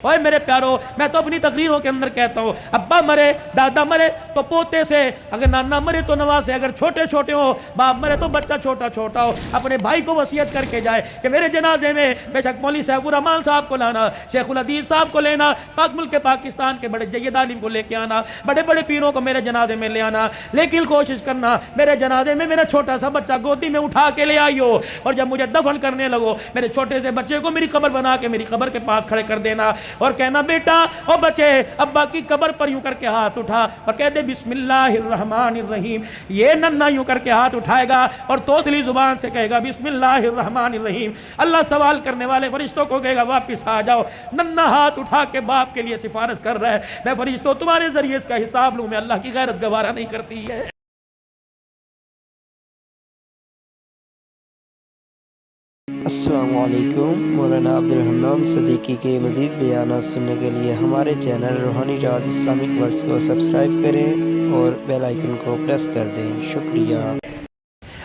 اوے میرے پیارو، میں تو اپنی تقریروں کے اندر کہتا ہوں، ابا مرے دادا مرے تو پوتے سے، اگر نانا مرے تو نواز سے، اگر چھوٹے چھوٹے ہو باپ مرے تو بچہ چھوٹا چھوٹا ہو، اپنے بھائی کو وصیت کر کے جائے کہ میرے جنازے میں بے شک مولوی سیف الرحمان صاحب کو لانا، شیخ الحدیث صاحب کو لینا، پاک ملک پاکستان کے بڑے جید عالم کو لے کے آنا، بڑے بڑے پیروں کو میرے جنازے میں لے آنا، لیکن کوشش کرنا میرے جنازے میں میرا چھوٹا سا بچہ گودی میں اٹھا کے لے آئیو، اور جب مجھے دفن کرنے لگو میرے چھوٹے سے بچے کو میری قبر بنا کے میری قبر کے پاس کھڑے کر دینا، اور کہنا بیٹا او بچے ابا کی قبر پر یوں کر کے ہاتھ اٹھا اور کہہ دے بسم اللہ الرحمن الرحیم۔ یہ ننھا یوں کر کے ہاتھ اٹھائے گا اور توتلی زبان سے کہے گا بسم اللہ الرحمن الرحیم۔ اللہ سوال کرنے والے فرشتوں کو کہے گا واپس آ جاؤ۔ ننھا ہاتھ اٹھا کے باپ کے لیے سفارش کر رہا ہے، میں فرشتوں تمہارے ذریعے اس کا حساب لوں، میں اللہ کی غیرت گوارا نہیں کرتی ہے۔ السلام علیکم۔ مولانا عبدالحنان صدیقی کے مزید بیانات سننے کے لیے ہمارے چینل روحانی راز اسلامک ورڈز کو سبسکرائب کریں اور بیل آئیکن کو پریس کر دیں۔ شکریہ۔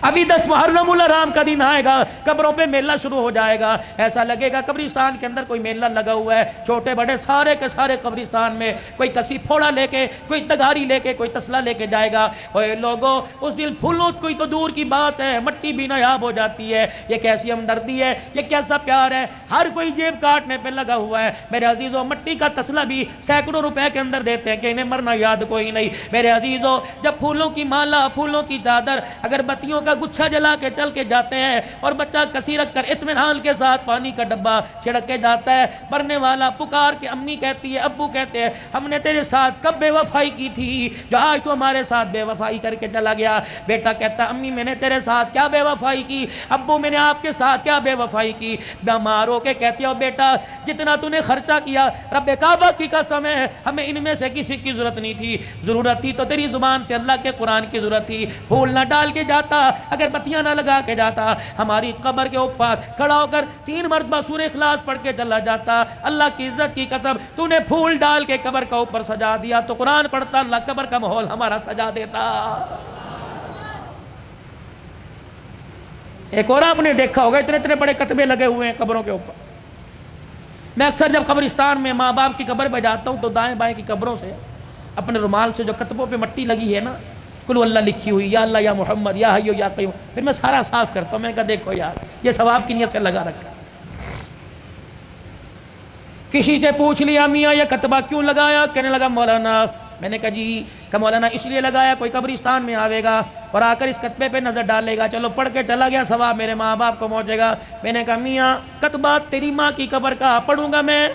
ابھی 10 محرم الحرام کا دن آئے گا، قبروں پہ میلہ شروع ہو جائے گا، ایسا لگے گا قبرستان کے اندر کوئی میلہ لگا ہوا ہے، چھوٹے بڑے سارے کے سارے قبرستان میں کوئی کسی پھوڑا لے کے، کوئی تگاری لے کے، کوئی تسلا لے کے جائے گا۔ اوے لوگوں، اس دن پھولوں کوئی تو دور کی بات ہے، مٹی بھی نایاب ہو جاتی ہے۔ یہ کیسی ہمدردی ہے، یہ کیسا پیار ہے، ہر کوئی جیب کاٹنے پہ لگا ہوا ہے۔ میرے عزیزوں، مٹی کا تسلا بھی سینکڑوں روپے کے اندر دیتے ہیں کہ انہیں مرنا یاد کوئی نہیں۔ میرے عزیزوں، جب پھولوں کی مالا، پھولوں کی چادر، اگر بتیوں کا گچھا جلا کے چل کے جاتے ہیں اور بچہ کسی رکھ کر اطمینان کے ساتھ پانی کا ڈبہ چھڑک کے جاتا ہے، مرنے والا پکار کے امی کہتی ہے، ابو کہتے ہیں ہم نے تیرے ساتھ کب بے وفائی کی تھی جو آج تو ہمارے ساتھ بے وفائی کر کے چلا گیا۔ بیٹا کہتا امی میں نے تیرے ساتھ کیا بے وفائی کی، ابو میں نے آپ کے ساتھ کیا بے وفائی کی۔ بیمار ہو کے کہتی ہے بیٹا جتنا تو نے خرچہ کیا رب کعبہ کی قسم ہے ہمیں ان میں سے کسی کی ضرورت نہیں تھی، ضرورت تھی تو تیری زبان سے اللہ کے قرآن کی ضرورت تھی۔ پھول نہ ڈال کے جاتا، اگر بتیاں نہ لگا کے جاتا، ہماری قبر کے اوپر کھڑا ہو کر 3 مرتبہ سورہ اخلاص پڑھ کے چلا جاتا، اللہ کی عزت کی قسم تو نے پھول ڈال کے قبر کا اوپر سجا دیا تو قرآن پڑھتا اللہ قبر کا ماحول ہمارا سجا دیتا۔ ایک اور آپ نے دیکھا ہوگا اتنے بڑے کتبے لگے ہوئے ہیں قبروں کے اوپر۔ میں اکثر جب قبرستان میں ماں باپ کی قبر پہ جاتا ہوں تو دائیں بائیں کی قبروں سے اپنے رومال سے جو کتبوں پہ مٹی لگی ہے نا، کل اللہ لکھی ہوئی، یا اللہ یا محمد یا حیو یا قیوم، پھر میں سارا صاف کرتا ہوں۔ میں نے کہا دیکھو یار یہ ثواب کی نیت سے لگا رکھا۔ کسی سے پوچھ لیا میاں یہ کتبہ کیوں لگایا، کہنے لگا مولانا، میں نے کہا جی کہ مولانا اس لیے لگایا کوئی قبرستان میں آوے گا اور آ کر اس کتبے پہ نظر ڈالے گا، چلو پڑھ کے چلا گیا ثواب میرے ماں باپ کو پہنچے گا۔ میں نے کہا میاں کتبہ تیری ماں کی قبر کا پڑھوں گا میں؟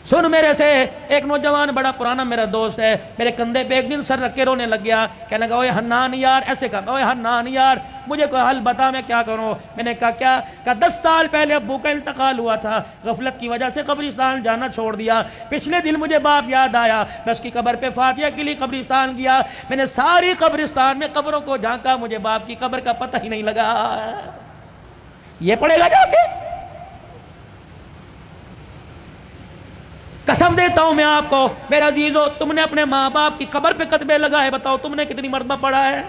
سن میرے سے ایک نوجوان بڑا پرانا میرا دوست ہے، میرے کندھے پہ ایک دن سر رکھ کے رونے لگ گیا، کہنے لگا اوے حنان یار، ایسے کہا اوے حنان یار مجھے کوئی حل بتا میں کیا کروں۔ میں نے کہا کیا؟ کہا 10 سال پہلے ابو کا انتقال ہوا تھا، غفلت کی وجہ سے قبرستان جانا چھوڑ دیا، پچھلے دن مجھے باپ یاد آیا، میں اس کی قبر پہ فاتحہ کے لیے قبرستان گیا، میں نے ساری قبرستان میں قبروں کو جھانکا، مجھے باپ کی قبر کا پتہ ہی نہیں لگا۔ یہ پڑھے گا جا کے؟ قسم دیتا ہوں میں آپ کو میرے عزیزو، تم نے اپنے ماں باپ کی قبر پہ کتبے لگائے، بتاؤ تم نے کتنی مرتبہ پڑھا ہے؟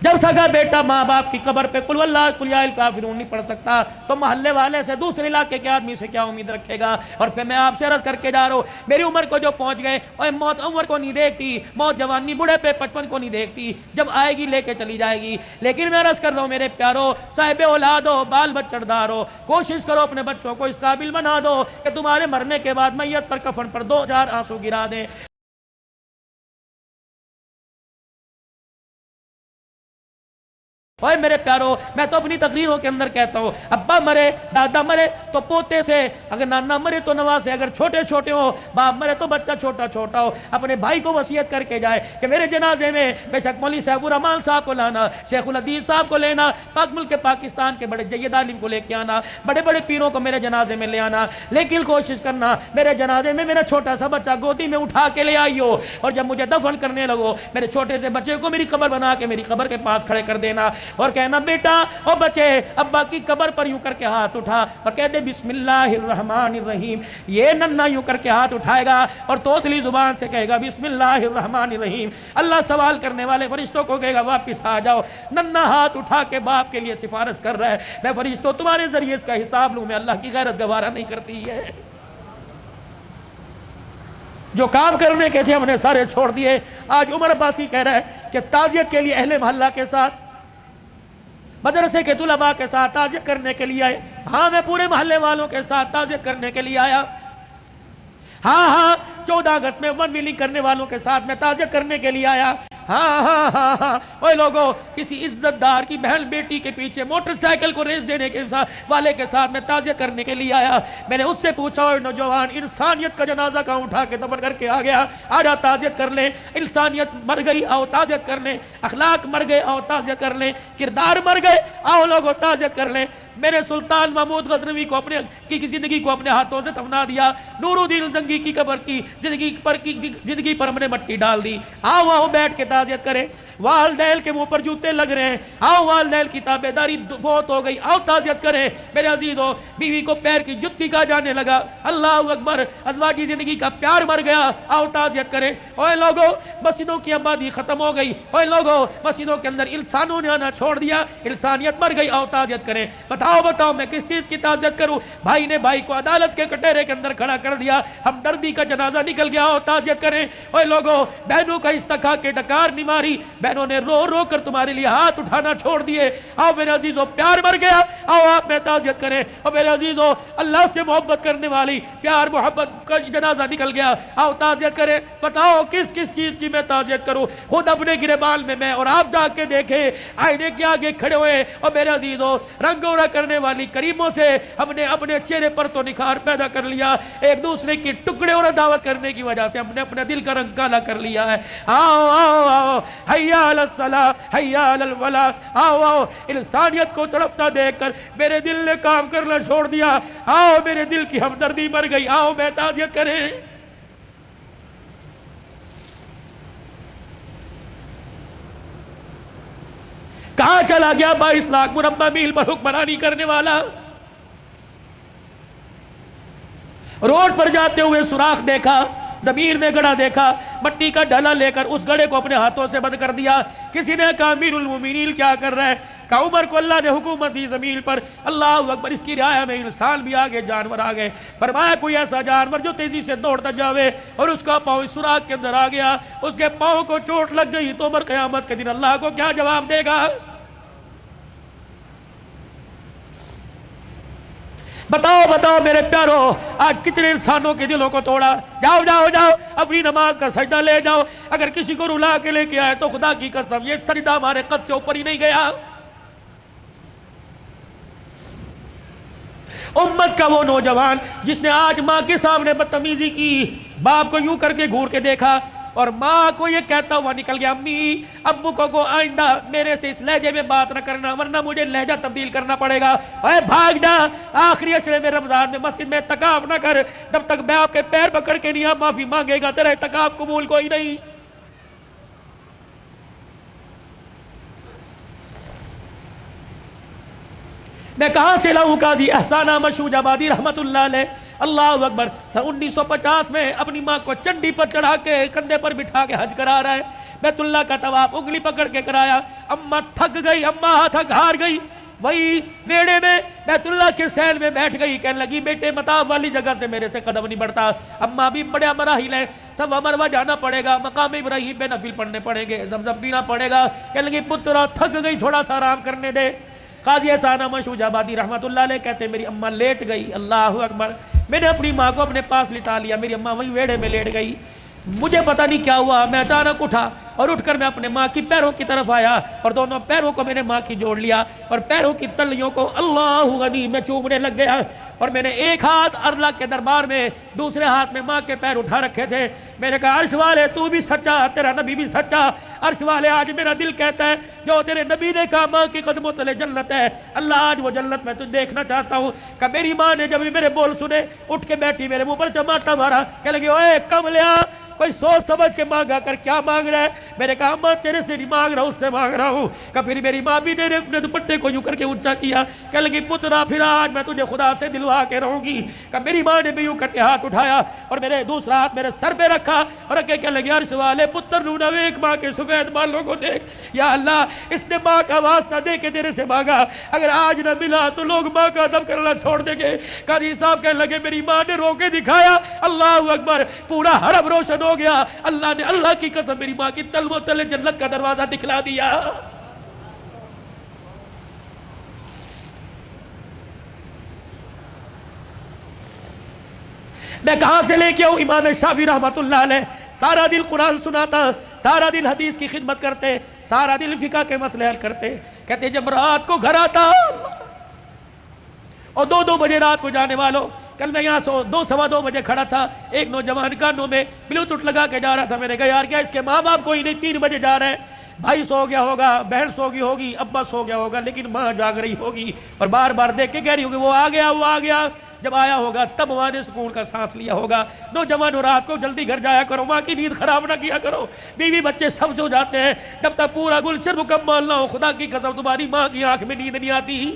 جب سگا بیٹا ماں باپ کی قبر پہ قل واللہ قل یا الکافرون نہیں پڑھ سکتا تو محلے والے سے دوسرے علاقے کے آدمی سے کیا امید رکھے گا؟ اور پھر میں آپ سے عرض کر کے جا رہا ہوں، میری عمر کو جو پہنچ گئے، اور موت عمر کو نہیں دیکھتی، موت جوانی بوڑھے پہ 55 کو نہیں دیکھتی، جب آئے گی لے کے چلی جائے گی۔ لیکن میں عرض کر رہا ہوں میرے پیارو، صاحب اولاد ہو، بال بچڑ دار ہو، کوشش کرو اپنے بچوں کو اس قابل بنا دو کہ تمہارے مرنے کے بعد میت پر کفن پر 2-4 آنسو گرا دیں۔ اوے میرے پیارو، میں تو اپنی تقریروں کے اندر کہتا ہوں، ابا مرے دادا مرے تو پوتے سے، اگر نانا مرے تو نواز سے، اگر چھوٹے چھوٹے ہو باپ مرے تو بچہ چھوٹا چھوٹا ہو، اپنے بھائی کو وصیت کر کے جائے کہ میرے جنازے میں بے شک مولوی سیف الرحمان صاحب کو لانا، شیخ الحدیث صاحب کو لینا، پاک ملک پاکستان کے بڑے جید عالم کو لے کے آنا، بڑے بڑے پیروں کو میرے جنازے میں لے آنا، لیکن کوشش کرنا میرے جنازے میں میرا چھوٹا سا بچہ گودی میں اٹھا کے لے آئیو، اور جب مجھے دفن کرنے لگو میرے چھوٹے سے بچے کو میری قبر بنا کے میری قبر کے پاس کھڑے کر دینا، اور کہنا بیٹا او بچے ابا کی قبر پر یوں کر کے ہاتھ اٹھا اور کہہ دے بسم اللہ الرحمن الرحیم. یہ ننھا یوں کر کے ہاتھ اٹھائے گا اور توتلی زبان سے کہے گا بسم اللہ الرحمن الرحیم. اللہ سوال کرنے والے فرشتوں کو کہے گا واپس آ جاؤ. ننھا ہاتھ اٹھا کے باپ کے لیے سفارش کر رہا ہے, میں فرشتوں تمہارے ذریعے اس کا حساب لوں, میں اللہ کی غیرت گوارا نہیں کرتی ہے. جو کام کرنے کے تھے ہم نے سارے چھوڑ دیے. آج عمر عباسی کہہ رہا ہے کہ تعزیت کے لیے اہل محلہ کے ساتھ, مدرسے کے طلباء کے ساتھ تعزیت کرنے کے لیے آئے. ہاں میں پورے محلے والوں کے ساتھ تعزیت کرنے کے لیے آیا. ہاں 14 اگست میں ون ویلنگ کرنے والوں کے ساتھ میں تعزیت کرنے کے لیے آیا. ہاں اوے لوگوں, کسی عزت دار کی بہن بیٹی کے پیچھے موٹر سائیکل کو ریس دینے کے والے کے ساتھ میں تعزیت کرنے کے لیے آیا. میں نے اس سے پوچھا اوے نوجوان, انسانیت کا جنازہ کہاں اٹھا کے دفن کر کے آ گیا؟ آجا تعزیت کر لیں. انسانیت مر گئی, آؤ تعزیت کر لیں. اخلاق مر گئے, آؤ تعزیت کر لیں. کردار مر گئے, آؤ لوگوں تعزیت کر لیں. میرے سلطان محمود غزنوی کو اپنے کی زندگی کو اپنے ہاتھوں سے دفنا دیا. نور الدین زنگی کی قبر کی زندگی پر ہم نے مٹی ڈال دی. آؤ بیٹھ کے تعزیت کریں. والدین کے منہ پر جوتے لگ رہے ہیں, آؤ والدین کی تابعداری فوت ہو گئی, آؤ تعزیت کریں. میرے عزیزو, بیوی کو پیر کی جتی کہا جانے لگا, اللہ اکبر, ازواجی زندگی کا پیار مر گیا, آؤ تعزیت کریں. اوے لوگوں, مسجدوں کی آبادی ختم ہو گئی. اوے لوگوں, مسجدوں کے اندر انسانوں نے آنا چھوڑ دیا, انسانیت مر گئی, آؤ تعزیت کریں. بتاؤ میں کس چیز کی تعزیت کروں؟ بھائی نے بھائی کو عدالت کے کٹہرے کے اندر کھڑا کر دیا, ہمدردی کا جنازہ نکل گیا, آؤ تعزیت کریں. اوے لوگوں, بہنوں کا حصہ کھا کے ڈکار نہیں ماری, بہنوں نے رو رو کر تمہارے لیے ہاتھ اٹھانا چھوڑ دیے. آؤ میرے عزیزو, پیار مر گیا, آؤ آپ میں تعزیت کریں. اور میرے عزیزو, اللہ سے محبت کرنے والی پیار محبت کا جنازہ نکل گیا, آؤ تعزیت کریں. بتاؤ کس چیز کی میں تعزیت کروں؟ خود اپنے گریبان میں اور آپ جا کے دیکھیں, آئینے کے آگے کھڑے ہوئے. اور میرے عزیزو, رنگ گورا کرنے والی کریموں سے ہم نے اپنے چہرے پر تو نکھار پیدا کر لیا, ایک دوسرے کی ٹکڑے اور دعوت کرنے کی وجہ سے ہم نے اپنے دل کا رنگ کالا کر لیا ہے. آؤ حیا علی الصلاۃ, حیا علی الفلاح. آؤ انسانیت کو تڑپتا دیکھ کر میرے دل نے کام کرنا چھوڑ دیا. آؤ میرے دل کی ہمدردی مر گئی, آؤ میں تعزیت کریں. کہاں چلا گیا 22 لاکھ مربع میل پر حکمرانی کرنے والا؟ روڈ پر جاتے ہوئے سوراخ دیکھا, زمین میں گڑھا دیکھا, مٹی کا ڈھلا لے کر اس گڑھے کو اپنے ہاتھوں سے بند کر دیا. کسی نے کہا امیر المومنین کیا کر رہا ہے؟ کہا عمر کو اللہ نے حکومت دی زمین پر, اللہ اکبر, اس کی رعایا میں انسان بھی آگے, جانور آگے. فرمایا کوئی ایسا جانور جو تیزی سے دوڑتا جاوے اور اس کا پاؤں سوراخ کے اندر آ گیا, اس کے پاؤں کو چوٹ لگ گئی, تو عمر قیامت کے دن اللہ کو کیا جواب دے گا؟ بتاؤ میرے پیارو, آج کتنے انسانوں کے دلوں کو توڑا. جاؤ اپنی نماز کا سجدہ لے جاؤ. اگر کسی کو رلا کے لے کے آئے تو خدا کی قسم یہ سجدہ ہمارے قد سے اوپر ہی نہیں گیا. امت کا وہ نوجوان جس نے آج ماں کے سامنے بدتمیزی کی, باپ کو یوں کر کے گھور کے دیکھا اور ماں کو یہ کہتا ہوا نکل گیا, امی ابو کو آئندہ میرے سے اس لہجے میں بات نہ کرنا ورنہ مجھے لہجہ تبدیل کرنا پڑے گا. اے بھاگ جا, آخری عشرے میں رمضان میں مسجد میں اعتکاف نہ کر, جب تک میں آپ کے پیر پکڑ کے نہیں آپ معافی مانگے گا تیرا اعتکاف قبول کوئی نہیں. میں کہاں سے لاؤں قاضی احسان احمد شوج آبادی رحمت اللہ علیہ, اللہ اکبر, سن 1950 میں اپنی ماں کو چنڈی پر چڑھا کے کندھے پر بٹھا کے حج کرا رہا ہے. بیت اللہ کا طواف انگلی پکڑ کے کرایا. اماں تھک گئی, اماں تھک ہار گئی, وہی ویڑے میں بیت اللہ کے سیل میں بیٹھ گئی, کہنے لگی بیٹے مطاف والی جگہ سے میرے سے قدم نہیں بڑھتا. اماں بھی بڑے مراحل ہیں, صفا مروہ جانا پڑے گا, مقام ابراہیم پہ نفل پڑھنے پڑیں گے, زمزم پینا پڑے گا. کہنے لگی پترا تھک گئی, تھوڑا سا آرام کرنے دے. قاضی احسان احمد شوج آبادی رحمت اللہ علیہ کہتے ہیں میری اماں لیٹ گئی, اللہ اکبر, میں نے اپنی ماں کو اپنے پاس لٹا لیا, میری اماں وہیں ویڑے میں لیٹ گئی. مجھے پتہ نہیں کیا ہوا, میں اچانک اٹھا اور اٹھ کر میں اپنے ماں کی پیروں کی طرف آیا اور دونوں پیروں کو میں نے ماں کی جوڑ لیا اور پیروں کی تلیوں کو اللہ غنی میں چومنے لگ گیا. اور میں نے ایک ہاتھ اللہ کے دربار میں, دوسرے ہاتھ میں ماں کے پیر اٹھا رکھے تھے. میں نے کہا عرش والے تو بھی سچا, تیرا نبی بھی سچا. عرش والے آج میرا دل کہتا ہے جو تیرے نبی نے کہا ماں کی قدموں تلے جنت ہے, اللہ آج وہ جنت میں تجھے دیکھنا چاہتا ہوں. کہ میری ماں نے جب میرے بول سنے اٹھ کے بیٹھی, میرے منہ پر چماٹا مارا, کہنے لگی اوے کملیا کوئی سوچ سمجھ کے مانگا کر، کیا مانگ رہا ہے؟ میں نے کہا اماں تیرے سے نہیں مانگ رہا ہوں، اس سے مانگ رہا ہوں۔ کہ پھر میری ماں بھی نے اپنے دوپٹے کو یوں کر کے اونچا کیا، کہنے لگی پترا پھر آج میں تجھے خدا سے دلوا کے رہوں گی۔ کہ میری ماں نے بھی یوں کر کے ہاتھ اٹھایا اور میرے دوسرا ہاتھ میرے سر پہ رکھا اور کہنے لگی عرش والے پتر نو ایک ماں کے سفید بالوں کو دیکھ، یا اللہ اس نے ماں کا واسطہ دے کے تیرے سے مانگا، اگر آج نہ ملا تو لوگ ماں کا ادب کرنا چھوڑ دیں گے۔ قاضی صاحب کہنے لگے میری ماں نے رو کے دکھایا، اللہ اکبر، پورا حرم روشن ہو گیا۔ اللہ نے اللہ کی قسم میری ماں کی تل و تل جنت کا دروازہ دکھلا دیا۔ میں کہاں سے لے کے آؤں؟ امام شافعی رحمۃ اللہ علیہ سارا دن قرآن سناتا، سارا دن حدیث کی خدمت کرتے، سارا دن فقہ کے مسئلے حل کرتے۔ کہتے جب رات کو گھر آتا اور 2 بجے رات کو جانے والوں، کل میں یہاں 2 سوا 2 بجے کھڑا تھا، ایک نوجوان کانوں میں بلوٹوتھ لگا کے جا رہا تھا۔ میں نے کہا یار کیا اس کے ماں باپ کوئی نہیں، 3 بجے جا رہے ہیں، بھائی سو گیا ہوگا، بہن سو گئی ہوگی، ابا سو گیا ہوگا، لیکن ماں جاگ رہی ہوگی اور بار بار دیکھ کے کہہ رہی ہوگی وہ آ گیا، وہ آ گیا۔ جب آیا ہوگا تب ماں نے سکون کا سانس لیا ہوگا۔ نوجوانوں رات کو جلدی گھر جایا کرو، ماں کی نیند خراب نہ کیا کرو۔ بیوی بچے سب جو جاتے ہیں، جب تک پورا گلشن مکمل نہ ہو خدا کی قسم تمہاری ماں کی آنکھ میں نیند نہیں آتی۔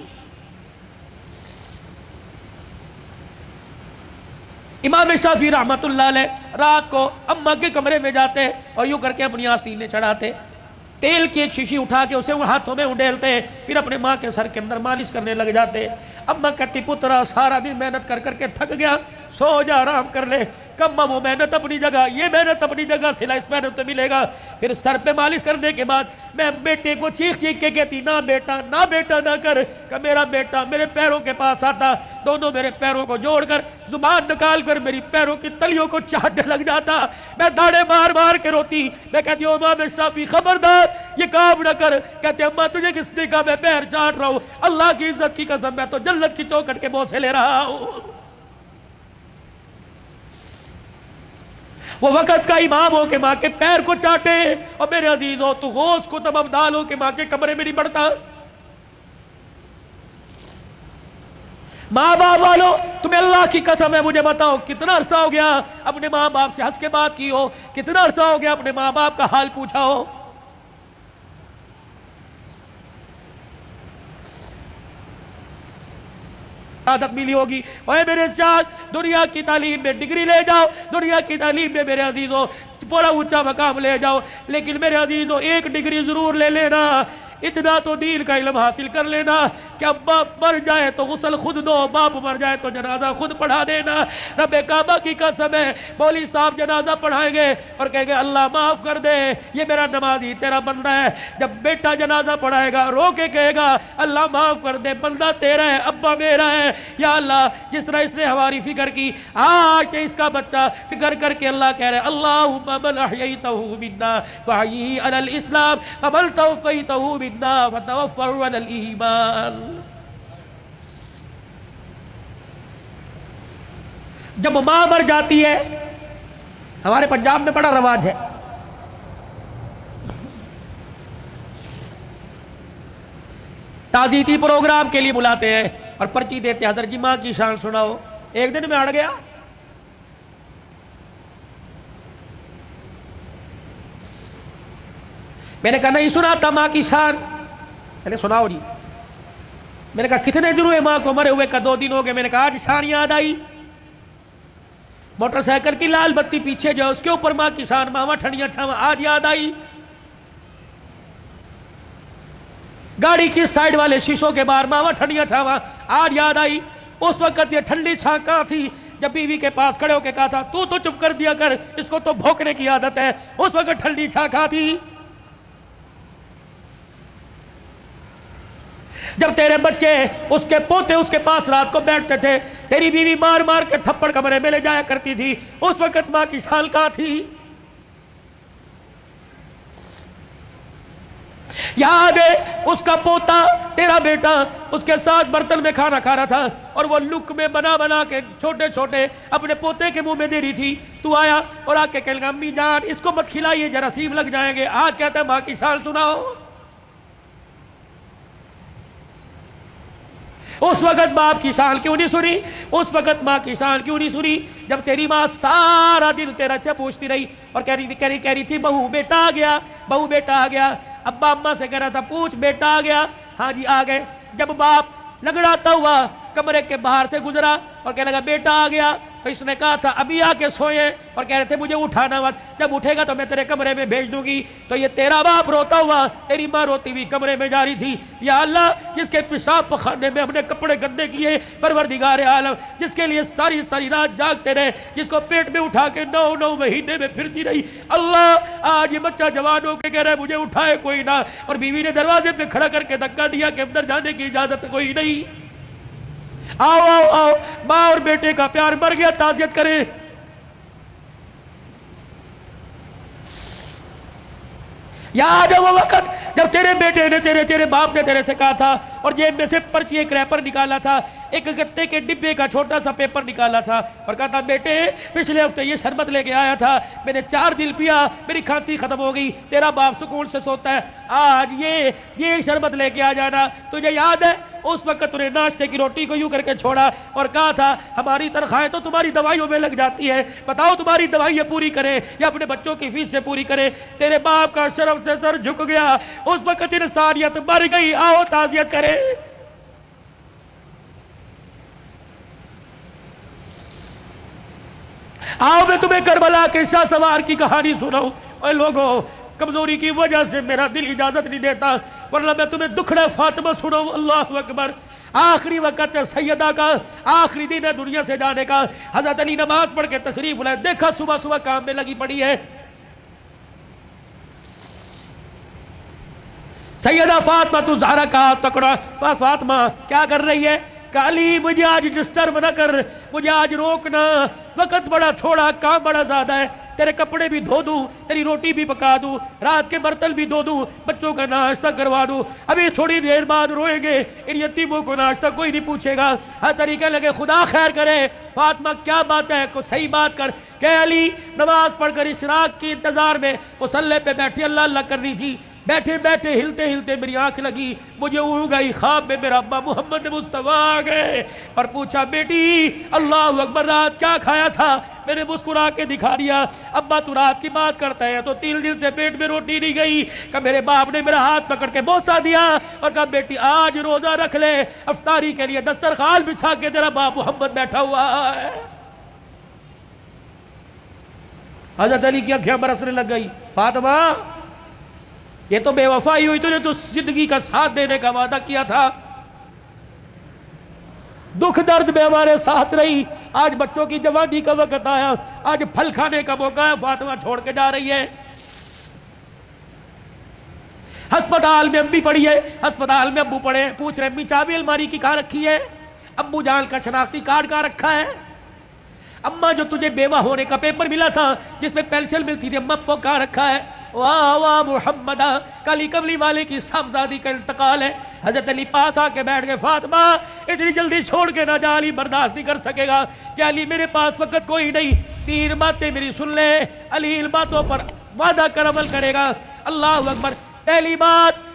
امام شافعی رحمۃ اللہ علیہ رات کو اماں کے کمرے میں جاتے اور یوں کر کے اپنی آستینیں چڑھاتے، تیل کی ایک شیشی اٹھا کے اسے ہاتھوں میں اڈیلتے، پھر اپنے ماں کے سر کے اندر مالش کرنے لگ جاتے۔ اماں کہتی پترا سارا دن محنت کر کر کے تھک گیا، سو جا آرام کر لے۔ کما وہ محنت اپنی جگہ، یہ محنت اپنی جگہ، صلہ اس محنت تو ملے گا۔ پھر سر پہ مالش کرنے کے بعد میں بیٹے کو چیخ چیخ کے کہتی نہ بیٹا نہ بیٹا نہ کر، کہ میرا بیٹا میرے پیروں کے پاس آتا، دونوں میرے پیروں کو جوڑ کر زبان نکال کر میری پیروں کی تلیوں کو چاٹنے لگ جاتا۔ میں داڑے مار مار کے روتی، میں کہتی ہوں امام شافعی خبردار یہ کام نہ کر۔ کہتے اماں تجھے کس نے کہا میں پیر چاٹ رہا ہوں؟ اللہ کی عزت کی قسم میں تو جنت کی چوکھٹ کے بوسے لے رہا ہوں۔ وہ وقت کا امام ہو کے ماں کے پیر کو چاٹے، اور میرے عزیزو تو غوث کو تب ابدال ہو کے ماں کے کمرے میں نہیں بڑھتا۔ ماں باپ والو تمہیں اللہ کی قسم ہے مجھے بتاؤ کتنا عرصہ ہو گیا اپنے ماں باپ سے ہنس کے بات کی ہو؟ کتنا عرصہ ہو گیا اپنے ماں باپ کا حال پوچھا ہو؟ عادت ملی ہوگی اوے میرے چاچ دنیا کی تعلیم میں ڈگری لے جاؤ، دنیا کی تعلیم میں میرے عزیزو پورا اونچا مقام لے جاؤ، لیکن میرے عزیزو ایک ڈگری ضرور لے لینا، اتنا تو دین کا علم حاصل کر لینا کہ اب باپ مر جائے تو غسل خود دو، باپ مر جائے تو جنازہ خود پڑھا دینا۔ رب کعبہ کی قسم ہے مولوی صاحب جنازہ پڑھائیں گے اور کہیں گے اللہ معاف کر دے یہ میرا نمازی تیرا بندہ ہے۔ جب بیٹا جنازہ پڑھائے گا رو کے کہے گا اللہ معاف کر دے بندہ تیرا ہے ابا میرا ہے۔ یا اللہ جس طرح اس نے ہماری فکر کی آج کہ اس کا بچہ فکر کر کے اللہ کہہ رہے اللہم من احییتہ منا فحییہ علی الاسلام ومن توفیتہ منا فتوفہ علی الایمان۔ جب ماں مر جاتی ہے ہمارے پنجاب میں بڑا رواج ہے، تعزیتی پروگرام کے لیے بلاتے ہیں اور پرچی دیتے ہیں حضرت جی ماں کی شان سناؤ۔ ایک دن میں اڑ گیا، میں نے کہا نہیں سنا تھا ماں کی شان، پہلے سناؤ جی۔ میں نے کہا کتنے دن ہوئے ماں کو مرے ہوئے؟ کا 2 دن ہو گئے۔ میں نے کہا آج شان یاد آئی، موٹر سائیکل کی لال بتی پیچھے جو اس کے اوپر ماں کی شان ماما ٹھنڈیاں چھاواں آج یاد آئی۔ گاڑی کی سائیڈ والے شیشوں کے باہر ماما ٹھنڈیاں چھاواں آج یاد آئی۔ اس وقت یہ ٹھنڈی چھاں کہاں تھی جب بیوی کے پاس کھڑے ہو کے کہا تھا تو چپ کر دیا کر اس کو تو بھونکنے کی عادت ہے، اس وقت ٹھنڈی چھاں کہاں تھی؟ جب تیرے بچے اس کے پوتے اس کے پاس رات کو بیٹھتے تھے، تیری بیوی مار مار کے تھپڑ کمرے میں لے جایا کرتی تھی، اس وقت ماں کی شان کہاں تھی؟ یاد ہے اس کا پوتا تیرا بیٹا اس کے ساتھ برتن میں کھانا کھا رہا تھا اور وہ لک میں بنا بنا کے چھوٹے چھوٹے اپنے پوتے کے منہ میں دے رہی تھی، تو آیا اور آ کے کہنے لگا امی جان اس کو مت کھلائیے جراثیم لگ جائیں گے۔ آج کہتا ہے ماں کی شان سناؤ۔ اس وقت باپ کی شان کیوں نہیں سنی؟ اس وقت ماں کی شان کیوں نہیں سنی؟ جب تیری ماں سارا دن تیرا سے پوچھتی رہی اور کہہ رہی تھی بہو بیٹا آ گیا، بہو بیٹا آ گیا، ابا اماں سے کہہ رہا تھا پوچھ بیٹا آ گیا، ہاں جی آ گئے۔ جب باپ لگڑاتا ہوا کمرے کے باہر سے گزرا اور کہنے لگا بیٹا آ گیا، تو اس نے کہا تھا ابھی آ کے سوئے، اور کہہ رہے تھے مجھے اٹھانا مت، جب اٹھے گا تو میں تیرے کمرے میں بھیج دوں گی۔ تو یہ تیرا باپ روتا ہوا تیری ماں روتی ہوئی کمرے میں جا رہی تھی۔ یا اللہ جس کے پیشاب پخانے میں اپنے کپڑے گندے کیے، پروردگار عالم جس کے لیے ساری ساری رات جاگتے رہے، جس کو پیٹ میں اٹھا کے 9 مہینے میں پھرتی رہی، اللہ آج یہ بچہ جوان ہو کے کہہ رہا ہے مجھے اٹھائے کوئی نہ، اور بیوی نے دروازے پہ کھڑا کر کے دھکا دیا کہ اندر جانے کی اجازت کوئی نہیں۔ آؤ آؤ آؤ، ماں اور بیٹے کا پیار مر گیا، تعزیت کریں۔ یاد ہے وہ وقت جب تیرے بیٹے نے تیرے باپ نے تیرے سے کہا تھا اور جیب میں سے پرچی ایک ریپر نکالا تھا، ایک گتے کے ڈبے کا چھوٹا سا پیپر نکالا تھا اور کہا تھا بیٹے پچھلے ہفتے یہ شربت لے کے آیا تھا، میں نے 4 دن پیا، میری کھانسی ختم ہو گئی، تیرا باپ سکون سے سوتا ہے، آج یہ شربت لے کے آ جانا۔ تجھے یاد ہے اس وقت تُو نے ناشتے کی روٹی کو یوں کر کے چھوڑا اور کہا تھا ہماری تنخواہیں تو تمہاری دوائیوں میں لگ جاتی ہے، بتاؤ تمہاری دوائیاں پوری کریں یا اپنے بچوں کی فیس سے پوری کریں۔ تیرے باپ کا شرم سے سر جھک گیا، اس وقت انسانیت مر گئی، آؤ تعزیت کریں۔ آؤ میں تمہیں کربلا کے شاہ سوار کی کہانی سناؤں۔ اے لوگوں کمزوری کی وجہ سے میرا دل اجازت نہیں دیتا، ورنہ میں تمہیں دکھڑے فاطمہ سناؤں۔ اللہ اکبر، آخری وقت سیدہ کا، آخری دن ہے دنیا سے جانے کا۔ حضرت علی نماز پڑھ کے تشریف لائے، دیکھا صبح صبح کام میں لگی پڑی ہے۔ سیدہ فاطمہ تو زہرا کا ہاتھ پکڑا، فاطمہ کیا کر رہی ہے؟ کہ علی مجھے آج ڈسٹرب نہ کر، مجھے آج روکنا، وقت بڑا تھوڑا، کام بڑا زیادہ ہے، تیرے کپڑے بھی دھو دوں، تیری روٹی بھی پکا دوں، رات کے برتن بھی دھو دوں، بچوں کا ناشتہ کروا دوں، ابھی تھوڑی دیر بعد روئیں گے، ان یتیموں کو ناشتہ کوئی نہیں پوچھے گا۔ ہر طریقے لگے خدا خیر کرے۔ فاطمہ کیا بات ہے، کوئی صحیح بات کر۔ کہ علی نماز پڑھ کر اشراق کی انتظار میں مصلی پہ بیٹھی اللہ اللہ کر رہی تھی، بیٹھے بیٹھے ہلتے ہلتے میری آنکھ لگی، مجھے اڑ گئی، خواب میں میرا ابا محمد مصطفیٰ آ گئے اور پوچھا بیٹی اللہ اکبر رات کیا کھایا تھا؟ میں نے مسکرا کے دکھا دیا۔ ابا تو رات کی بات کرتا ہے تو 3 دن سے پیٹ میں روٹی نہیں گئی۔ کہ میرے باپ نے میرا ہاتھ پکڑ کے بوسہ دیا اور کہا بیٹی آج روزہ رکھ لے، افطاری کے لیے دسترخوان بچھا کے تیرا باپ محمد بیٹھا ہوا ہے۔ حضرت علی کی آنکھیں برسنے لگ گئی۔ فاطمہ یہ تو بے وفائی ہوئی، تو نے تو زندگی کا ساتھ دینے کا وعدہ کیا تھا، دکھ درد میں ہمارے ساتھ رہی، آج بچوں کی جوانی کا وقت آیا، آج پھل کھانے کا موقع ہے، فاطمہ چھوڑ کے جا رہی ہے۔ ہسپتال میں امی پڑی ہے، ہسپتال میں ابو پڑے، پوچھ رہے امی چابی الماری کی کہاں رکھی ہے؟ ابو جان کا شناختی کارڈ کہاں رکھا ہے؟ اماں جو تجھے بیوہ ہونے کا پیپر ملا تھا جس میں پینشن ملتی تھی، اماں وہ کہاں رکھا ہے؟ واہ واہ محمدہ، کالی کملی والے کی صاحبزادی کا انتقال ہے۔ حضرت علی پاس آ کے بیٹھ گئے، فاطمہ اتنی جلدی چھوڑ کے نہ جا، علی برداشت نہیں کر سکے گا کہ علی میرے پاس وقت کوئی نہیں، 3 باتیں میری سن لے، علی ان باتوں پر وعدہ کر عمل کرے گا۔ اللہ اکبر، پہلی بات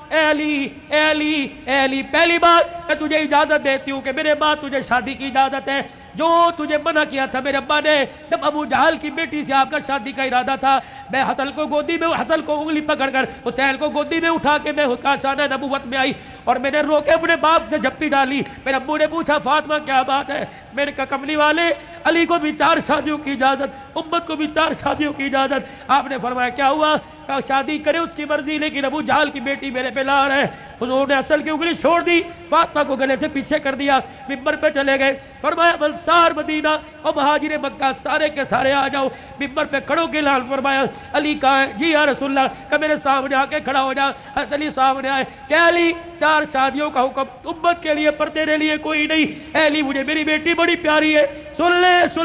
اے علی اے علی اے علی، پہلی بات میں تجھے اجازت دیتی ہوں کہ میرے بعد تجھے شادی کی اجازت ہے۔ جو تجھے منع کیا تھا میرے ابا نے، جب ابو جہل کی بیٹی سے آپ کا شادی کا ارادہ تھا، میں حسن کو گودی میں، حسن کو انگلی پکڑ کر حسین کو گودی میں اٹھا کے میں کاشانہ نبوت میں آئی اور میں نے رو کے اپنے باپ سے جھپٹی ڈالی۔ میرے ابو نے پوچھا فاطمہ کیا بات ہے؟ میں نے کہا کملی والے علی کو بھی 4 شادیوں کی اجازت، امت کو بھی 4 شادیوں کی اجازت۔ آپ نے فرمایا کیا ہوا؟ کہا شادی کرے اس کی مرضی، لیکن ابو جہل کی بیٹی میرے پہ لار ہے۔ حضور نے اصل کی انگلی چھوڑ دی، فاطمہ کو گلے سے پیچھے کر دیا، ممبر پہ چلے گئے، فرمایا انصار مدینہ اور مہاجر مکہ سارے کے سارے آ جاؤ۔ ممبر پہ کھڑوں کے اعلان فرمایا علی کہاں ہے؟ جی یا رسول اللہ، کہ میرے سامنے آ کے کھڑا ہو جا۔ حضرت علی سامنے آئے کہ علی 4 شادیوں کا حکم امت کے لیے پر تیرے لیے کوئی نہیں۔ اے علی مجھے میری بیٹی بڑی پیاری ہے، سن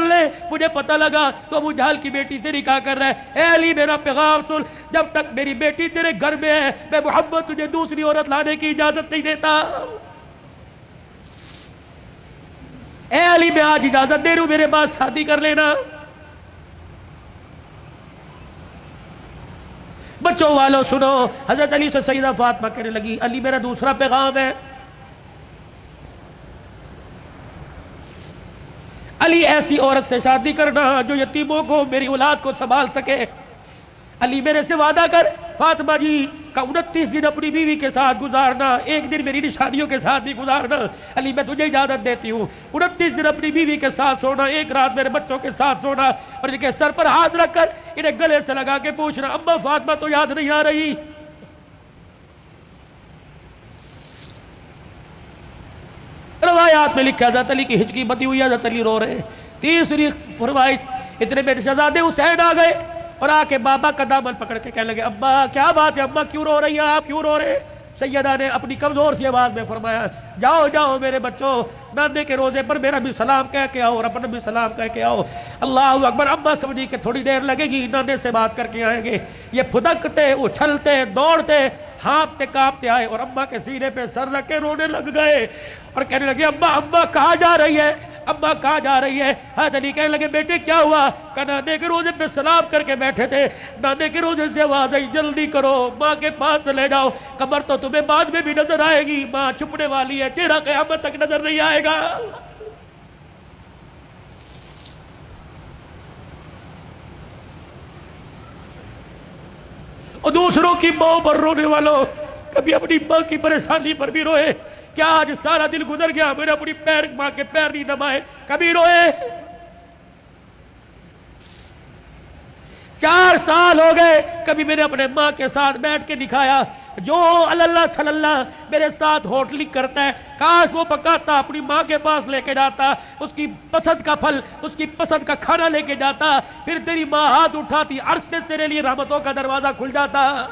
لے مجھے پتہ لگا تو ابو جہل کی بیٹی سے نکاح کر رہا ہے۔ اے علی میرا پیغام سن، جب تک میری بیٹی تیرے گھر میں ہے میں محمد تجھے دوسری عورت لانے کی اجازت نہیں دیتا۔ اے علی میں آج اجازت دے رہا ہوں، میرے بعد شادی کر لینا۔ بچوں والوں سنو، حضرت علی سے سیدہ فاطمہ کہنے لگی علی میرا دوسرا پیغام ہے، علی ایسی عورت سے شادی کرنا جو یتیموں کو، میری اولاد کو سنبھال سکے۔ علی میرے سے وعدہ کر فاطمہ جی کا 29 دن اپنی بیوی کے ساتھ گزارنا، ایک دن میری نشانیوں کے ساتھ بھی گزارنا۔ علی میں تجھے اجازت دیتی ہوں، 29 دن اپنی بیوی کے ساتھ سونا، ایک رات میرے بچوں کے ساتھ سونا، اور ان کے سر پر ہاتھ رکھ کر انہیں گلے سے لگا کے پوچھنا اما فاطمہ تو یاد نہیں آ رہی؟ روایات میں لکھا حضرت علی کی ہچکی بندی ہوئی، حضرت علی رو رہے۔ تیسری فرمائش، اتنے میں شہزادے حسین آ گئے اور آ کے بابا کا دامن پکڑ کے کہنے لگے ابا کیا بات ہے، ابا کیوں رو رہی ہیں آپ، کیوں رو رہے؟ سیدہ نے اپنی کمزور سی آواز میں فرمایا جاؤ جاؤ میرے بچوں، نانے کے روزے پر میرا بھی سلام کہہ کے آؤ اور اپنا بھی سلام کہہ کے آؤ۔ اللہ اکبر۔ ابا سمجھی کہ تھوڑی دیر لگے گی، نانے سے بات کر کے آئیں گے۔ یہ پھدکتے اچھلتے دوڑتے ہانپتے کانپتے آئے اور ابا کے سینے پہ سر رکھ کے رونے لگ گئے اور کہنے لگے ابا ابا کہاں جا رہی ہے، ابا کہاں جا رہی ہے؟ حضرت علی کہنے لگے بیٹے کیا ہوا؟ کہ نانے کے روزے پہ سلام کر کے بیٹھے تھے، نانے کے روزے سے آواز آئی جلدی کرو ماں کے پاس لے جاؤ، قبر تو تمہیں بعد میں بھی نظر آئے گی، ماں چھپنے والی ہے، چہرہ قیامت تک نظر نہیں آئے گا۔ اور دوسروں کی ماں پر رونے والوں، کبھی اپنی ماں کی پریشانی پر بھی روئے۔ کیا آج سارا دن گزر گیا میں نے اپنی ماں کے پیر نہیں دبائے؟ کبھی روئے؟ 4 سال ہو گئے کبھی میں نے اپنے ماں کے ساتھ بیٹھ کے دکھایا؟ جو اللہ تھللہ میرے ساتھ ہوٹلی کرتا ہے کاش وہ پکاتا، اپنی ماں کے پاس لے کے جاتا، اس کی پسند کا پھل، اس کی پسند کا کھانا لے کے جاتا، پھر تیری ماں ہاتھ اٹھاتی، عرش سے تیرے لیے رحمتوں کا دروازہ کھل جاتا۔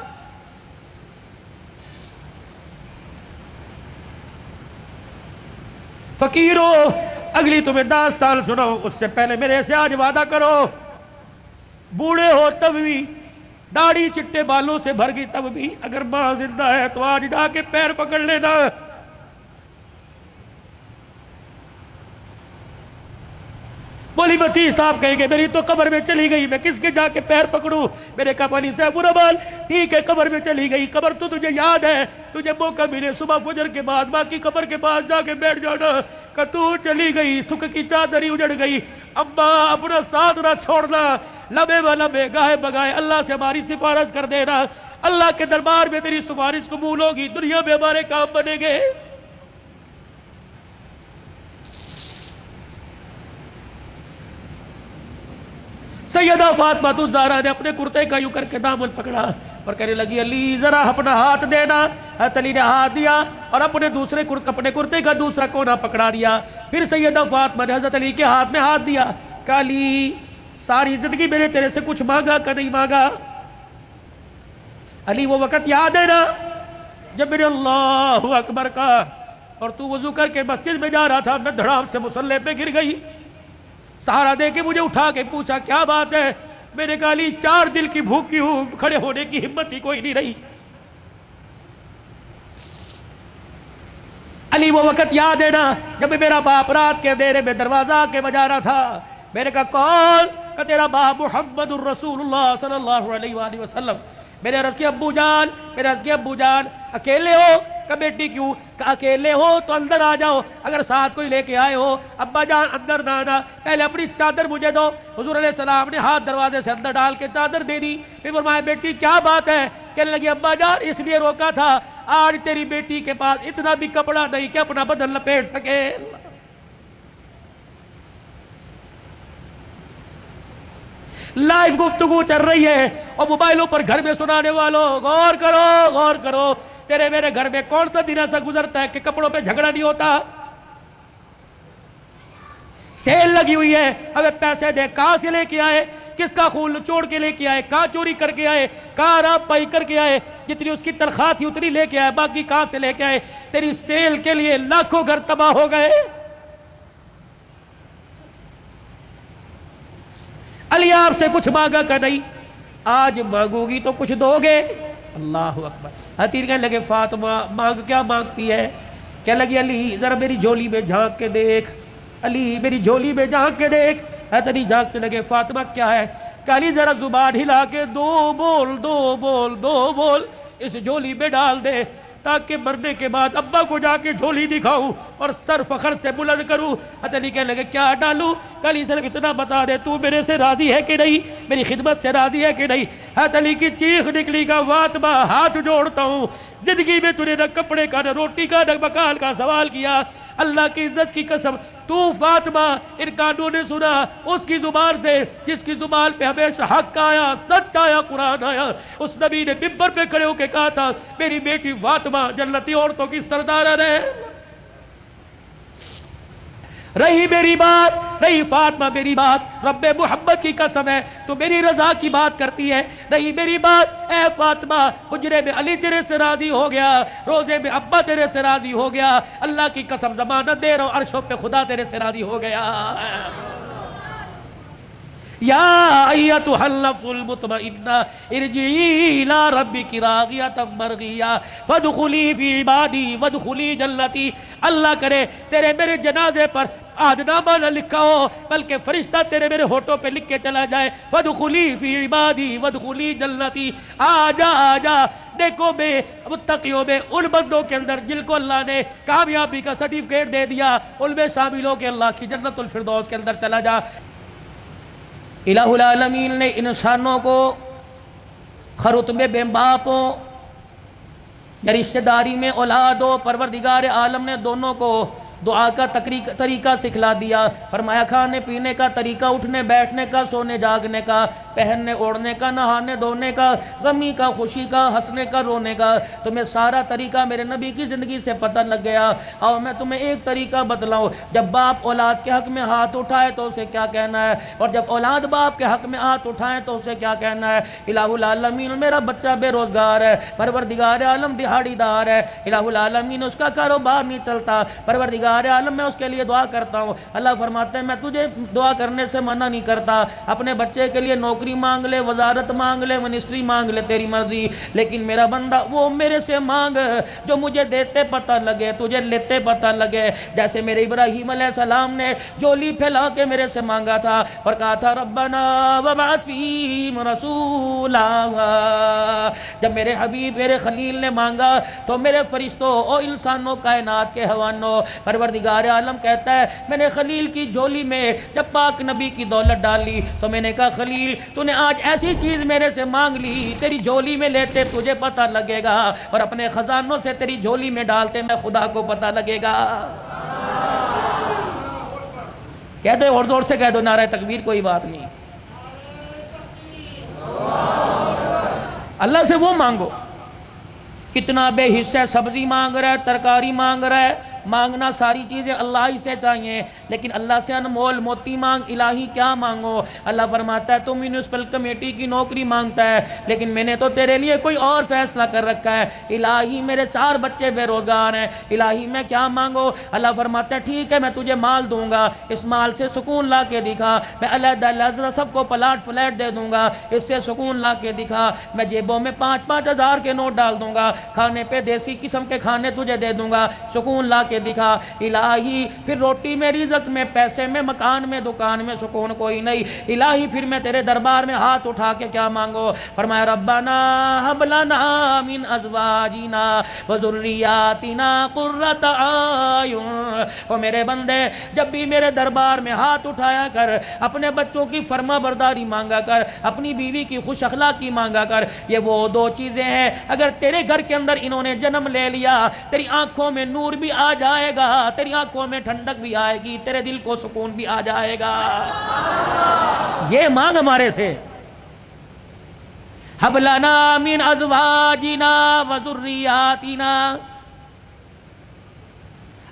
فقیرو اگلی تمہیں داستان سناؤ، اس سے پہلے میرے سے آج وعدہ کرو، بوڑھے ہو تب بھی، داڑھی چٹے بالوں سے بھر گئی تب بھی، اگر ماں زندہ ہے تو آج جا کے پیر پکڑ لینا۔ مولی متی صاحب کہیں گے میری تو قبر میں چلی گئی، میں کس کے جا کے پیر پکڑوں؟ میرے کہا مولی صاحب برابر ٹھیک ہے قبر میں چلی گئی، قبر تو تجھے یاد ہے، تجھے موقع ملے صبح فجر کے بعد ماں کی قبر کے پاس جا کے بیٹھ جانا کہ تو چلی گئی، سکھ کی چادری اجڑ گئی، ابا اپنا ساتھ نہ چھوڑنا، لمحے و لمحے گاہے بگائے اللہ سے ہماری سفارش کر دینا، اللہ کے دربار میں تیری سفارش قبول ہوگی، دنیا میں ہمارے کام بنے گے۔ سیدہ فاطمہ الزہرا نے اپنے کرتے کا یوں کر کے دامن پکڑا اور کہنے لگی علی ذرا اپنا ہاتھ دینا۔ حضرت علی نے ہاتھ دیا اور اپنے کرتے کا دوسرا کونا پکڑا دیا۔ پھر سیدہ فاطمہ نے حضرت علی کے ہاتھ میں ہاتھ دیا، کہا علی ساری زندگی میں نے تیرے سے کچھ مانگا کہ نہیں مانگا؟ علی وہ وقت یاد ہے نا جب میں نے اللہ اکبر کہا اور تو وضو کر کے مسجد میں جا رہا تھا، میں دھڑام سے مصلی پہ گر گئی، سہارا دے کے مجھے اٹھا کے پوچھا کیا بات ہے؟ میں نے کہا علی 4 دل کی بھوکی ہوں، کھڑے ہونے کی ہمت ہی کوئی نہیں رہی۔ علی وہ وقت یاد ہے نا جب میرا باپ رات کے اندھیرے میں دروازہ کے بجا رہا تھا، میں نے کہا کون؟ کہ تیرا باپ محمد الرسول اللہ صلی اللہ علیہ وآلہ وسلم۔ میں نے عرض کیا ابو جان اکیلے ہو؟ کہ بیٹی کیوں؟ کہ اکیلے ہو تو اندر آ جاؤ، اگر ساتھ کوئی لے کے آئے ہو ابا جان اندر نہ آنا، پہلے اپنی چادر مجھے دو۔ حضور علیہ السلام نے ہاتھ دروازے سے اندر ڈال کے چادر دے دی، پھر فرمایا بیٹی کیا بات ہے؟ کہنے لگی ابا جان اس لیے روکا تھا آج تیری بیٹی کے پاس اتنا بھی کپڑا نہیں کہ اپنا بدن لپیٹ سکے۔ لائیو گفتگو چل رہی ہے اور موبائلوں پر گھر میں سنانے والوں غور کرو، تیرے میرے گھر میں کون سا دن ایسا گزرتا ہے کہ کپڑوں پہ جھگڑا نہیں ہوتا؟ سیل لگی ہوئی ہے، ابے پیسے دے، کہاں سے لے کے آئے؟ کس کا خون چوڑ کے لے کے آئے؟ کہاں چوری کر کے آئے؟ کہاں راب پائی کر کے آئے؟ جتنی اس کی تنخواہ تھی اتنی لے کے آئے، باقی کہاں سے لے کے آئے؟ تیری سیل کے لیے لاکھوں گھر تباہ ہو گئے۔ علی آپ سے کچھ مانگا کہ نہیں؟ آج مانگو گی تو کچھ دو گے؟ اللہ اکبر۔ حتیر کہنے لگے فاطمہ کیا مانگتی ہے؟ کہنے لگی علی ذرا میری جھولی میں جھانک کے دیکھ، علی میری جھولی میں جھانک کے دیکھ۔ حضرت علی جھانکنے لگے فاطمہ کیا ہے؟ کہ علی ذرا زبان ہلا کے دو بول اس جھولی میں ڈال دے تاکہ مرنے کے بعد ابا کو جا کے جھولی دکھاؤں اور سر فخر سے بلند کروں۔ حضرت علی کہنے لگے کیا ڈالوں؟ علی صرف اتنا بتا دے تو میرے سے راضی ہے کہ نہیں، میری خدمت سے راضی ہے کہ نہیں۔ حضرت علی کی چیخ نکلی کہ فاطمہ ہاتھ جوڑتا ہوں، زندگی میں تو نے نہ کپڑے کا، نہ روٹی کا، نہ مکان کا سوال کیا، اللہ کی عزت کی قسم تو فاطمہ ان کانوں نے سنا اس کی زبان سے جس کی زبان پہ ہمیشہ حق آیا، سچ آیا، قرآن آیا۔ اس نبی نے ممبر پہ کھڑے ہو کے کہا تھا میری بیٹی فاطمہ جنتی عورتوں کی سردار ہے۔ رہی میری بات، رہی فاطمہ میری بات، رب محمد کی قسم ہے تو میری رضا کی بات کرتی ہے، رہی میری بات، اے فاطمہ حجرے میں علی تیرے سے راضی ہو گیا، روزے میں ابا تیرے سے راضی ہو گیا، اللہ کی قسم ضمانت دے رہا ہوں عرشوں پہ خدا تیرے سے راضی ہو گیا۔ یا ایتھا النفس المطمئنہ ارجعی الی ربک راضیۃ مرضیہ فادخلی فی عبادی وادخلی جنتی۔ اللہ کرے تیرے میرے جنازے پر آج نامہ نہ لکھا ہو بلکہ فرشتہ تیرے میرے ہونٹوں پہ لکھ کے چلا جائے وادخلی فی عبادی وادخلی جنتی۔ آجا آجا دیکھو میں متقیوں میں ان بندوں کے اندر جن کو اللہ نے کامیابی کا سرٹیفکیٹ دے دیا ان میں شامل ہو کے اللہ کی جنت الفردوس کے اندر چلا جا۔ الہ العالمین نے انسانوں کو خرط میں بے باپ ہو یا رشتہ داری میں اولاد ہو، پروردگار عالم نے دونوں کو دعا کا طریقہ سکھلا دیا، فرمایا کھانے پینے کا طریقہ، اٹھنے بیٹھنے کا، سونے جاگنے کا، پہننے اوڑھنے کا، نہانے دھونے کا، غمی کا، خوشی کا، ہنسنے کا، رونے کا، تمہیں سارا طریقہ میرے نبی کی زندگی سے پتہ لگ گیا۔ اور میں تمہیں ایک طریقہ بتلاؤں، جب باپ اولاد کے حق میں ہاتھ اٹھائے تو اسے کیا کہنا ہے، اور جب اولاد باپ کے حق میں ہاتھ اٹھائے تو اسے کیا کہنا ہے۔ الہ العالمین میرا بچہ بے روزگار ہے، پروردگار عالم دہاڑی دار ہے، الہ العالمین اس کا کاروبار نہیں چلتا، پروردگار عالم میں اس کے لیے دعا کرتا ہوں۔ اللہ فرماتے ہیں میں تجھے دعا کرنے سے منع نہیں کرتا، اپنے بچے کے لیے نوکری مانگ لے، وزارت مانگ لے، منسٹری مانگ لے، تیری مرضی، لیکن میرا بندہ وہ میرے سے مانگ جو مجھے دیتے پتہ لگے، تجھے لیتے پتہ لگے۔ جیسے میرے ابراہیم علیہ السلام نے جولی پھیلا کے میرے سے مانگا تھا اور کہا تھا ربنا وابعث فیہم رسولا، جب میرے حبیب میرے خلیل نے مانگا تو میرے فرشتوں اور انسانوں کائنات کے حوانوں پروردگار عالم کہتا ہے میں نے خلیل کی جولی میں جب پاک نبی کی دولت ڈالی تو میں نے کہا خلیل تو نے آج ایسی چیز میرے سے مانگ لی، تیری جولی میں لیتے تجھے پتہ لگے گا اور اپنے خزانوں سے تیری جولی میں ڈالتے میں خدا کو پتہ لگے گا۔ کہہ دو اور زور سے کہہ دو نعرہ تکبیر، کوئی بات نہیں۔ اللہ سے وہ مانگو، کتنا بے حصہ سبزی مانگ رہا ہے، ترکاری مانگ رہا ہے، مانگنا ساری چیزیں اللہ ہی سے چاہیے، لیکن اللہ سے انمول موتی مانگ، الہی کیا مانگو۔ اللہ فرماتا ہے تو میونسپل کمیٹی کی نوکری مانگتا ہے لیکن میں نے تو تیرے لیے کوئی اور فیصلہ کر رکھا ہے، الہی میرے 4 بچے بے روزگار ہیں، الہی میں کیا مانگو۔ اللہ فرماتا ہے ٹھیک ہے میں تجھے مال دوں گا، اس مال سے سکون لا کے دکھا، میں علیحدہ علیحدہ سب کو پلاٹ فلیٹ دے دوں گا، اس سے سکون لا کے دکھا، میں جیبوں میں 5-5 ہزار کے نوٹ ڈال دوں گا، کھانے پہ دیسی قسم کے کھانے تجھے دے دوں گا، سکون لا کے دکھا۔ الہی پھر روٹی میں، رزق میں، پیسے میں، مکان میں، دکان میں سکون کوئی نہیں، الہی پھر میں تیرے دربار میں ہاتھ اٹھا کے کیا مانگو۔ فرمایا ربنا ہب لنا من ازواجنا وذریاتنا قرۃ اعین۔ او میرے بندے جب بھی میرے دربار میں ہاتھ اٹھایا کر، اپنے بچوں کی فرما برداری مانگا کر، اپنی بیوی کی خوش اخلاقی مانگا کر، یہ وہ 2 چیزیں ہیں اگر تیرے گھر کے اندر انہوں نے جنم لے لیا تیری آنکھوں میں نور بھی آ جائے گا، تیری آنکھوں میں ٹھنڈک بھی آئے گی، تیرے دل کو سکون بھی آ جائے گا۔ یہ مانگ ہمارے سے، ہب لنا من ازواجنا وذریاتنا،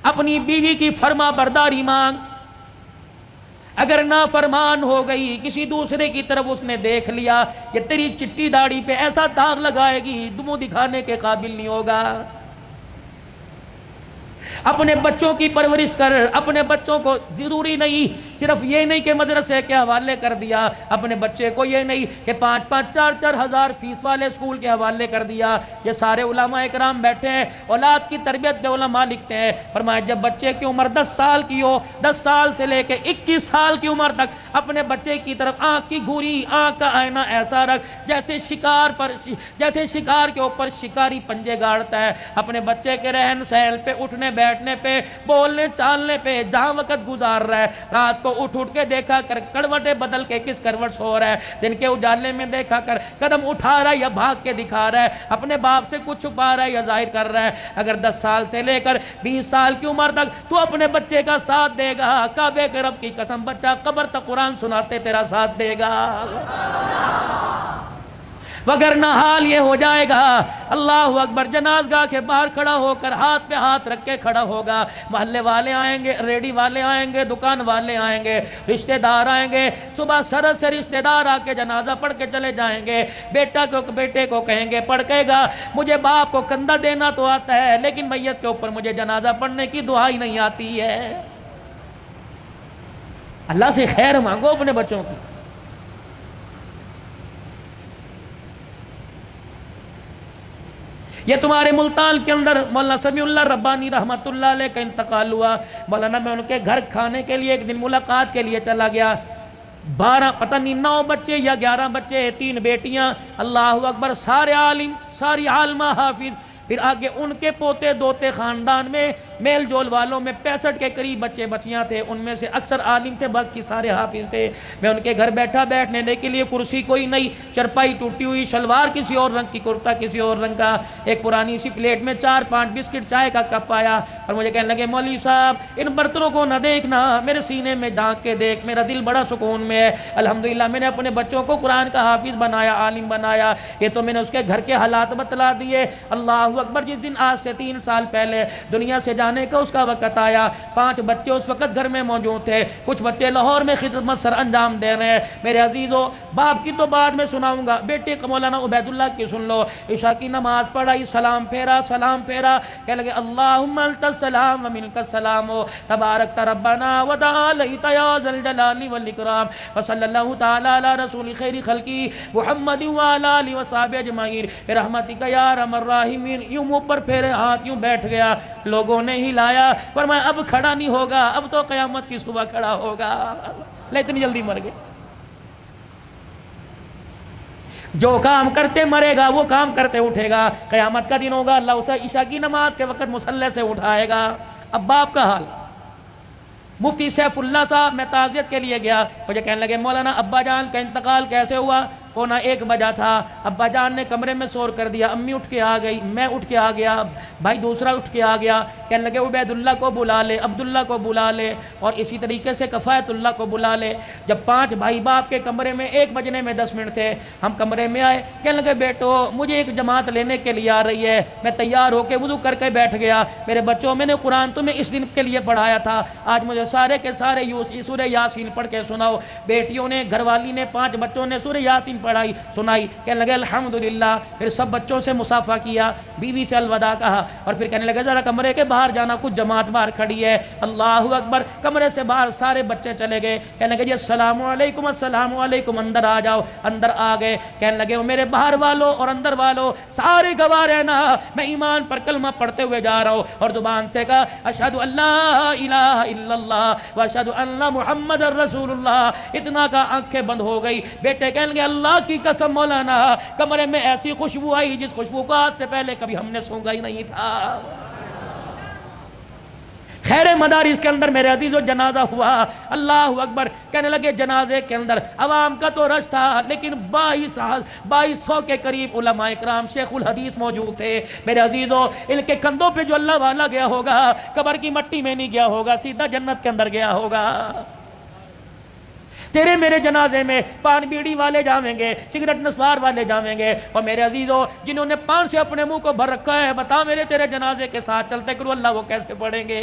اپنی بیوی کی فرما برداری مانگ، اگر نافرمان ہو گئی کسی دوسرے کی طرف اس نے دیکھ لیا یہ تیری چٹی داڑھی پہ ایسا داغ لگائے گی منہ دکھانے کے قابل نہیں ہوگا۔ اپنے بچوں کی پرورش کر، اپنے بچوں کو ضروری نہیں صرف یہ نہیں کہ مدرسے کے حوالے کر دیا اپنے بچے کو، یہ نہیں کہ 5-5 4-4 ہزار فیس والے اسکول کے حوالے کر دیا۔ یہ سارے علماء اکرام بیٹھے ہیں، اولاد کی تربیت پہ علماء لکھتے ہیں، فرمایا جب بچے کی عمر 10 سال کی ہو، 10 سال سے لے کے 21 سال کی عمر تک اپنے بچے کی طرف آنکھ کی گھوری، آنکھ کا آئینہ ایسا رکھ جیسے شکار کے اوپر شکاری پنجے گاڑتا ہے۔ اپنے بچے کے رہن سہن پہ، اٹھنے بیٹھنے پہ، بولنے چالنے پہ، جہاں وقت گزار رہا ہے، رات کو اٹھ کے دیکھا کر، کروٹیں بدل کے کس کروٹ سو رہا ہے، دن کے اجالے میں دیکھا کر قدم اٹھا رہا ہے یا بھاگ کے دکھا رہا ہے، اپنے باپ سے کچھ چھپا رہا ہے یا ظاہر کر رہا ہے۔ اگر 10 سال سے لے کر 20 سال کی عمر تک تو اپنے بچے کا ساتھ دے گا، کعبے کے رب کی قسم بچہ قبر تک قرآن سناتے تیرا ساتھ دے گا، وگرنہ حال یہ ہو جائے گا۔ اللہ اکبر، جنازگاہ کے باہر کھڑا ہو کر ہاتھ پہ ہاتھ رکھ کے کھڑا ہوگا، محلے والے آئیں گے، ریڈی والے آئیں گے، دکان والے آئیں گے، رشتہ دار آئیں گے، صبح سرد سے رشتہ دار آ کے جنازہ پڑھ کے چلے جائیں گے، بیٹے کو کہیں گے، پڑھ کہے گا مجھے باپ کو کندھا دینا تو آتا ہے لیکن میت کے اوپر مجھے جنازہ پڑھنے کی دعا ہی نہیں آتی ہے۔ اللہ سے خیر مانگو اپنے بچوں کی۔ یہ تمہارے ملتان کے اندر مولانا سمیع اللہ ربانی رحمت اللہ علیہ کا انتقال ہوا۔ مولانا میں ان کے گھر کھانے کے لیے ایک دن ملاقات کے لیے چلا گیا، 12 پتہ نہیں 9 بچے یا 11 بچے، 3 بیٹیاں، اللہ اکبر، سارے عالم، ساری عالمہ حافظ، پھر آگے ان کے پوتے دوتے، خاندان میں میل جول والوں میں 65 کے قریب بچے بچیاں تھے، ان میں سے اکثر عالم تھے، باقی سارے حافظ تھے۔ میں ان کے گھر بیٹھا، بیٹھنے کے لیے کرسی کوئی نہیں، چرپائی ٹوٹی ہوئی، شلوار کسی اور رنگ کی، کرتا کسی اور رنگ کا، ایک پرانی سی پلیٹ میں 4-5 بسکٹ چائے کا کپ آیا اور مجھے کہنے لگے مولوی صاحب ان برتنوں کو نہ دیکھنا، میرے سینے میں جھانک کے دیکھ، میرا دل بڑا سکون میں ہے، الحمدللہ میں نے اپنے بچوں کو قرآن کا حافظ بنایا، عالم بنایا، یہ تو میں نے اس کے گھر کے حالات بتلا دیے۔ اللہ اکبر، جس دن آج سے 3 سال پہلے دنیا سے جانے کا اس کا وقت آیا، 5 بچے اس وقت گھر میں موجود تھے، کچھ بچے لاہور میں خدمت سر انجام دے رہے ہیں۔ میرے عزیزو، باپ کی تو بعد میں سناؤں گا، بیٹے کا مولانا عبید اللہ کی سن لو، عشاء کی نماز پڑھائی، سلام پھیرا، کہنے لگے اللہم انت السلام و منک السلام تبارک ربنا و تعالیت یا ذا الجلال والاکرام وصلی اللہ تعالی علی رسول خیر خلقی محمد و علی آلہ و صحبہ اجمعین برحمتک یا ارحم الراحمین۔ یوں منہ پر پھیرے ہاتھ، یوں بیٹھ گیا، لوگوں نے ہلایا، فرمایا اب کھڑا نہیں ہوگا، اب تو قیامت کی صبح کھڑا ہوگا، لے اتنی جلدی مر گئے۔ جو کام کرتے مرے گا وہ کام کرتے اٹھے گا، قیامت کا دن ہوگا، اللہ اسے عشاء کی نماز کے وقت مصلی سے اٹھائے گا۔ اب باپ کا حال، مفتی سیف اللہ صاحب، میں تعزیت کے لیے گیا، مجھے کہنے لگے مولانا ابا جان کا انتقال کیسے ہوا؟ 1:15 بجا تھا، ابا جان نے کمرے میں شور کر دیا، امی اٹھ کے آ گئی، میں اٹھ کے آ گیا، بھائی دوسرا اٹھ کے آ گیا، کہنے لگے عبید اللہ کو بلا لے، عبداللہ کو بلا لے، اور اسی طریقے سے کفایت اللہ کو بلا لے۔ جب 5 بھائی باپ کے کمرے میں 1 بجنے میں 10 منٹ تھے، ہم کمرے میں آئے، کہنے لگے بیٹو مجھے ایک جماعت لینے کے لیے آ رہی ہے۔ میں تیار ہو کے وضو کر کے بیٹھ گیا، میرے بچوں میں نے قرآن تمہیں اس دن کے لیے پڑھایا تھا، آج مجھے سارے کے سارے سورہ یاسین پڑھ کے سناؤ۔ بیٹیوں نے، گھر والی نے، 5 بچوں نے سورہ یاسین سنائی، کہنے لگے الحمدللہ، پھر سب بچوں سے مصافحہ کیا، بیوی سے الوداع کہا، اور پھر کہنے لگے ذرا کمرے کے باہر جانا، کچھ جماعت باہر کھڑی ہے۔ اللہ اکبر، کمرے سے باہر سارے بچے چلے گئے، کہنے لگے جی السلام علیکم، السلام علیکم، اندر آ جاؤ، اندر آ گئے، کہنے لگے وہ میرے باہر والوں اور اندر والوں سارے گواہ رہنا، میں ایمان پر کلمہ پڑھتے ہوئے جا رہا ہوں، اور زبان سے کہا اشہد ان لا الہ الا اللہ و اشہد ان محمد رسول اللہ، اتنا کا آنکھیں بند ہو گئی۔ بیٹے کہنے لگے اللہ کی قسم مولانا کمرے میں ایسی خوشبو آئی جس خوشبو کو آج سے پہلے کبھی ہم نے سونگا ہی نہیں تھا۔ خیر مدارس کے اندر میرے عزیزو جنازہ ہوا، اللہ اکبر، کہنے لگے جنازے کے اندر عوام کا تو رش تھا، لیکن 2200 کے قریب علماء اکرام شیخ الحدیث موجود تھے۔ میرے عزیزو، ان کے کندھوں پہ جو اللہ والا گیا ہوگا قبر کی مٹی میں نہیں گیا ہوگا، سیدھا جنت کے اندر گیا ہوگا۔ تیرے میرے جنازے میں پان بیڑی والے جاویں گے، سگریٹ نسوار والے جاویں گے، اور میرے عزیزو جنہوں نے پان سے اپنے منہ کو بھر رکھا ہے، بتا میرے تیرے جنازے کے ساتھ چلتے کرو اللہ وہ کیسے پڑھیں گے؟